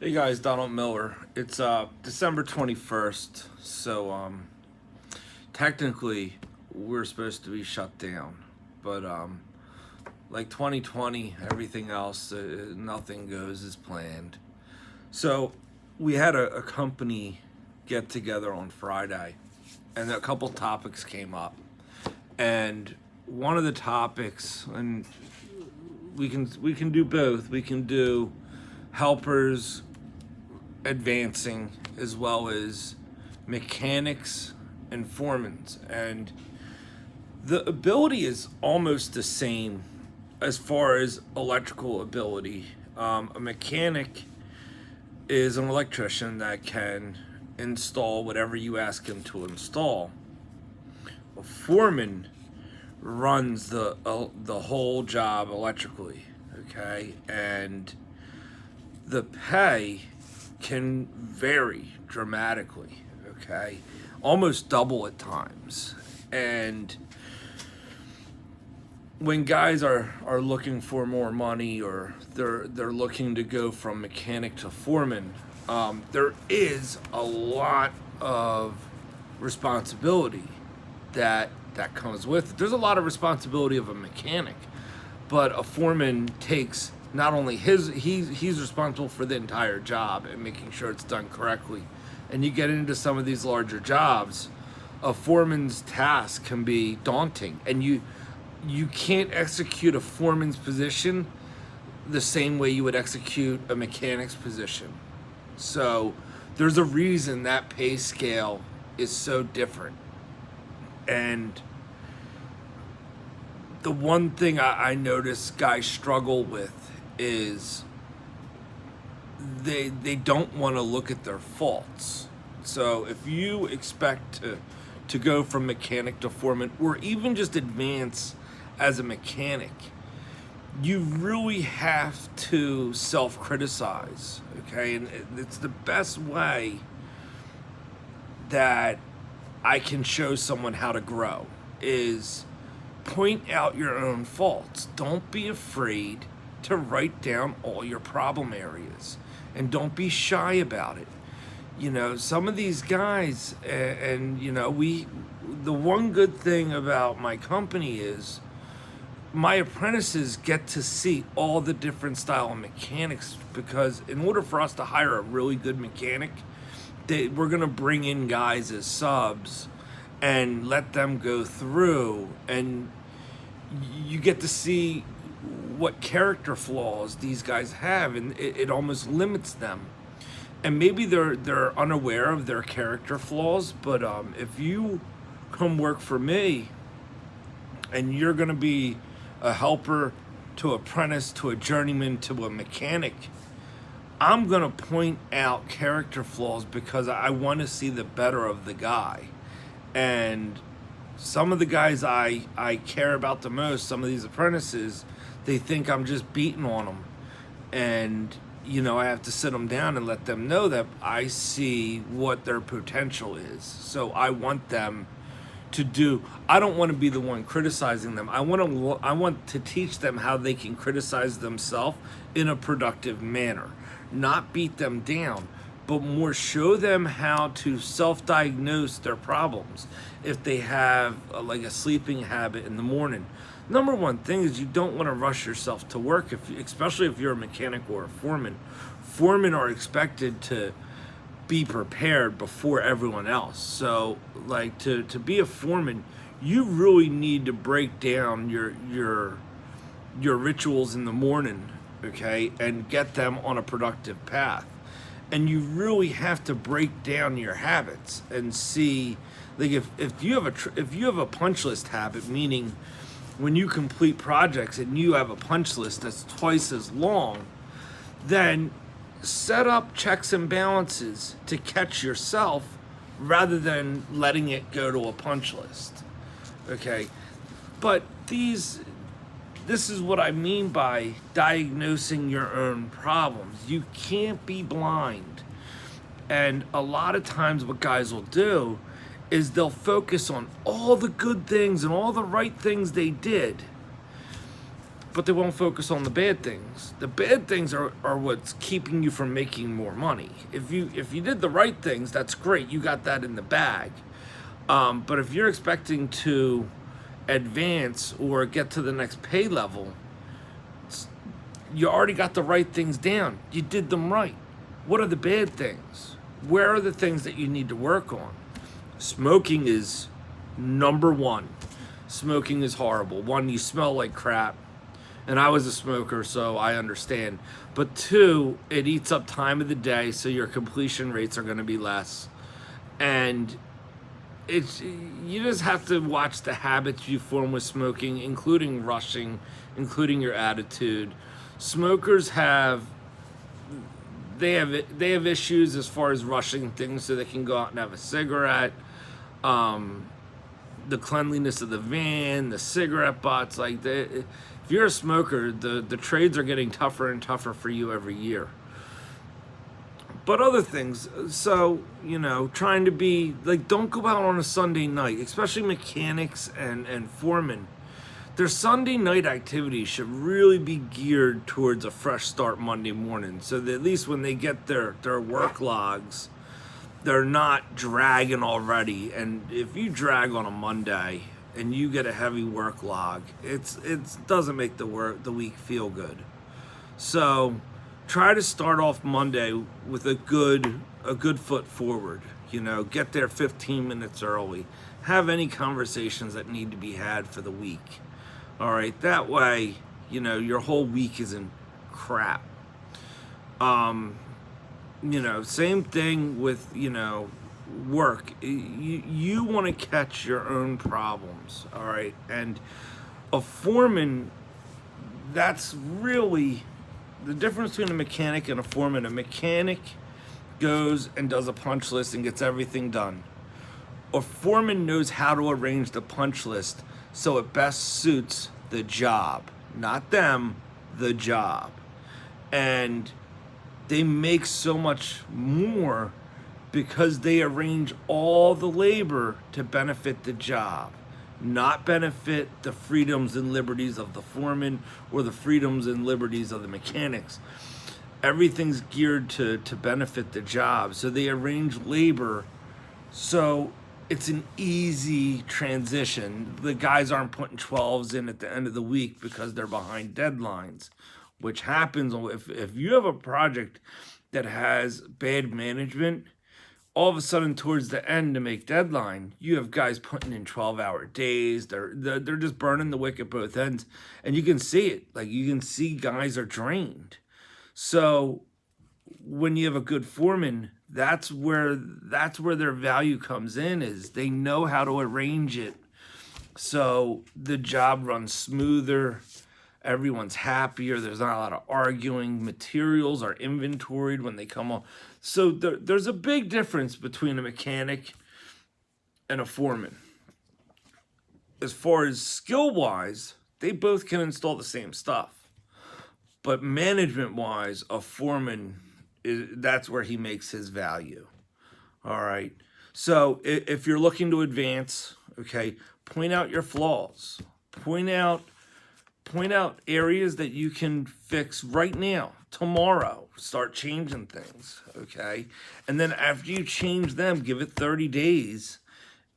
Hey guys, Donald Miller. It's December 21st, so technically we're supposed to be shut down. But like 2020, everything else, nothing goes as planned. So we had a company get together on Friday, and a couple topics came up. And one of the topics, and we can do both. We can do helpers advancing as well as mechanics and foremans, and the ability is almost the same as far as electrical ability. A mechanic is an electrician that can install whatever you ask him to install. A foreman runs the whole job electrically, okay, and the pay can vary dramatically, okay? Almost double at times. And when guys are looking for more money, or they're looking to go from mechanic to foreman, there is a lot of responsibility that comes with it. There's a lot of responsibility of a mechanic, but a foreman takes not only he's responsible for the entire job and making sure it's done correctly. And you get into some of these larger jobs, a foreman's task can be daunting, and you can't execute a foreman's position the same way you would execute a mechanic's position. So there's a reason that pay scale is so different. And the one thing I notice guys struggle with is they don't want to look at their faults. So if you expect to go from mechanic to foreman, or even just advance as a mechanic, you really have to self-criticize, okay? And it's the best way that I can show someone how to grow is point out your own faults. Don't be afraid to write down all your problem areas, and don't be shy about it. You know, some of these guys, and you know, the one good thing about my company is my apprentices get to see all the different style of mechanics, because in order for us to hire a really good mechanic, we're going to bring in guys as subs and let them go through, and you get to see what character flaws these guys have, and it almost limits them. And maybe they're unaware of their character flaws, but if you come work for me and you're going to be a helper to apprentice to a journeyman to a mechanic, I'm going to point out character flaws because I want to see the better of the guy. And some of the guys I care about the most, some of these apprentices, they think I'm just beating on them. And, you know, I have to sit them down and let them know that I see what their potential is. So I want them to do. I don't want to be the one criticizing them. I want to teach them how they can criticize themselves in a productive manner, not beat them down, but more show them how to self-diagnose their problems. If they have like a sleeping habit in the morning, number one thing is you don't want to rush yourself to work, especially if you're a mechanic or a foreman. Foremen are expected to be prepared before everyone else. So like to be a foreman, you really need to break down your rituals in the morning, okay, and get them on a productive path. And you really have to break down your habits and see, like, if you have a punch list habit, meaning when you complete projects and you have a punch list that's twice as long, then set up checks and balances to catch yourself rather than letting it go to a punch list. Okay? But this is what I mean by diagnosing your own problems. You can't be blind. And a lot of times what guys will do is they'll focus on all the good things and all the right things they did, but they won't focus on the bad things. The bad things are what's keeping you from making more money. If you did the right things, that's great. You got that in the bag. But if you're expecting to advance or get to the next pay level, you already got the right things down. You did them right. What are the bad things? Where are the things that you need to work on? Smoking is number one. Smoking is horrible. One, you smell like crap. And I was a smoker, so I understand. But two, it eats up time of the day, so your completion rates are going to be less. And you just have to watch the habits you form with smoking, including rushing, including your attitude. Smokers have issues as far as rushing things, so they can go out and have a cigarette. The cleanliness of the van, the cigarette butts, like if you're a smoker, the trades are getting tougher and tougher for you every year. But other things, so, trying to be, like, don't go out on a Sunday night, especially mechanics and foremen. Their Sunday night activities should really be geared towards a fresh start Monday morning, so that at least when they get their work logs, they're not dragging already. And if you drag on a Monday and you get a heavy work log, it doesn't make the week feel good. So try to start off Monday with a good foot forward. Get there 15 minutes early. Have any conversations that need to be had for the week. All right, that way, your whole week isn't crap. Same thing with, work. You want to catch your own problems, all right? And a foreman, that's really the difference between a mechanic and a foreman. A mechanic goes and does a punch list and gets everything done. A foreman knows how to arrange the punch list so it best suits the job, not them, the job. And they make so much more because they arrange all the labor to benefit the job, not benefit the freedoms and liberties of the foreman or the freedoms and liberties of the mechanics. Everything's geared to benefit the job. So they arrange labor so it's an easy transition. The guys aren't putting 12s in at the end of the week because they're behind deadlines, which happens if you have a project that has bad management. All of a sudden, towards the end to make deadline, you have guys putting in 12-hour days. They're just burning the wick at both ends, and you can see it. Like, you can see guys are drained. So when you have a good foreman, that's where their value comes in, is they know how to arrange it so the job runs smoother, everyone's happier, there's not a lot of arguing, materials are inventoried when they come on. So there's a big difference between a mechanic and a foreman. As far as skill-wise, they both can install the same stuff. But management-wise, a foreman, that's where he makes his value. All right. So if you're looking to advance, okay, point out your flaws. Point out areas that you can fix right now, tomorrow. Start changing things, okay? And then after you change them, give it 30 days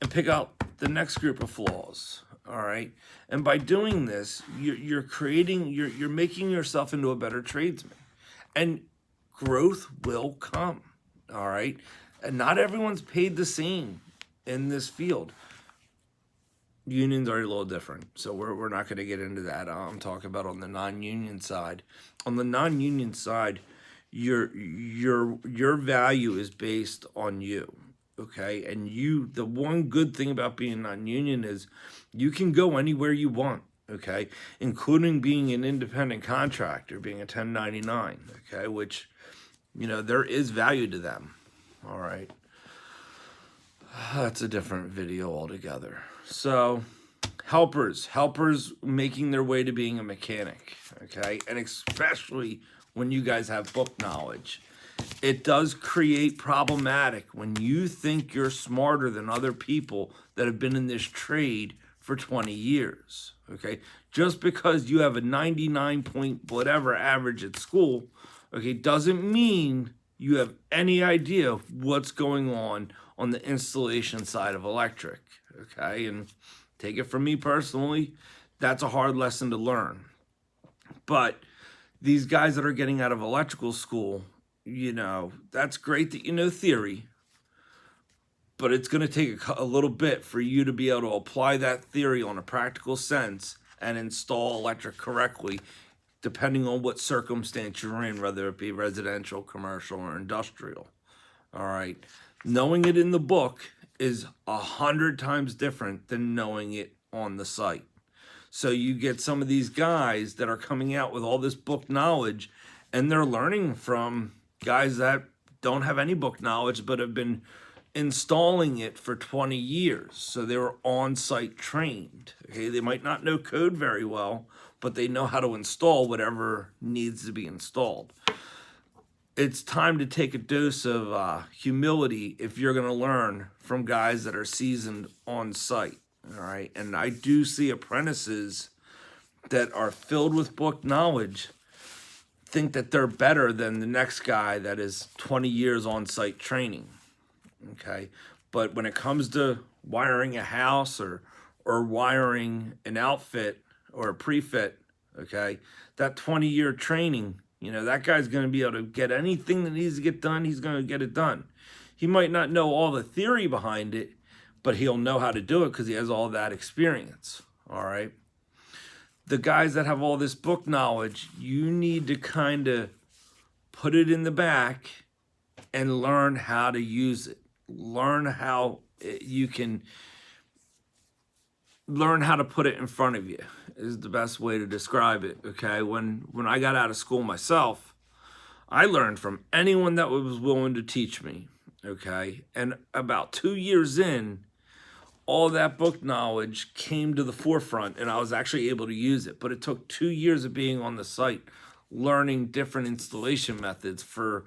and pick out the next group of flaws, all right? And by doing this, you're making yourself into a better tradesman. And growth will come, all right? And not everyone's paid the same in this field. Unions are a little different, so we're not going to get into that. I'm talking about on the non-union side. On the non-union side, your value is based on you, okay? And the one good thing about being non-union is you can go anywhere you want, okay? Including being an independent contractor, being a 1099, okay? Which, there is value to them, all right? That's a different video altogether. So, helpers making their way to being a mechanic, okay? And especially when you guys have book knowledge. It does create problematic when you think you're smarter than other people that have been in this trade for 20 years, okay? Just because you have a 99 point whatever average at school, okay, doesn't mean you have any idea what's going on the installation side of electric, okay? And take it from me personally, that's a hard lesson to learn. But these guys that are getting out of electrical school, you know, that's great that you know theory, but it's going to take a little bit for you to be able to apply that theory on a practical sense and install electric correctly, depending on what circumstance you're in, whether it be residential, commercial, or industrial. All right. Knowing it in the book is 100 times different than knowing it on the site. So you get some of these guys that are coming out with all this book knowledge, and they're learning from guys that don't have any book knowledge but have been installing it for 20 years. So they were on-site trained. Okay, they might not know code very well, but they know how to install whatever needs to be installed. It's time to take a dose of humility if you're going to learn from guys that are seasoned on site. All right. And I do see apprentices that are filled with book knowledge think that they're better than the next guy that is 20 years on site training. Okay. But when it comes to wiring a house or wiring an outfit or a pre-fit, okay, that 20-year training, you know, that guy's going to be able to get anything that needs to get done, he's going to get it done. He might not know all the theory behind it, but he'll know how to do it because he has all that experience, all right? The guys that have all this book knowledge, you need to kind of put it in the back and learn how to use it. Learn how you can learn how to put it in front of you is the best way to describe it, okay? When I got out of school myself, I learned from anyone that was willing to teach me, okay? And about 2 years in, all that book knowledge came to the forefront and I was actually able to use it. But it took 2 years of being on the site, learning different installation methods for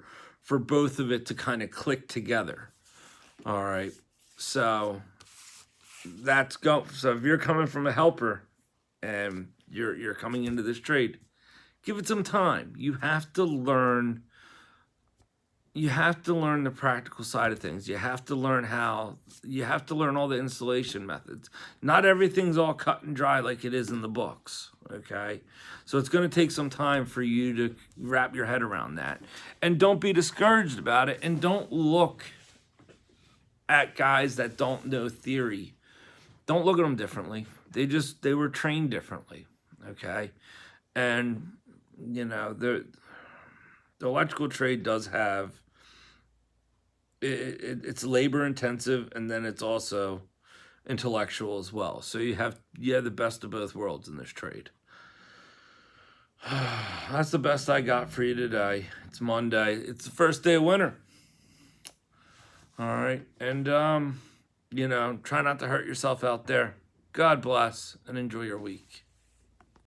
both of it to kind of click together. All right, so so if you're coming from a helper and you're coming into this trade, give it some time. You have to learn the practical side of things. You have to learn all the installation methods. Not everything's all cut and dry like it is in the books, okay? So it's going to take some time for you to wrap your head around that. And don't be discouraged about it, and don't look at guys that don't know theory. Don't look at them differently. They were trained differently, okay? And, you know, the electrical trade does have, it's labor intensive, and then it's also intellectual as well. So you have the best of both worlds in this trade. That's the best I got for you today. It's Monday. It's the first day of winter. All right. And, you know, try not to hurt yourself out there. God bless and enjoy your week.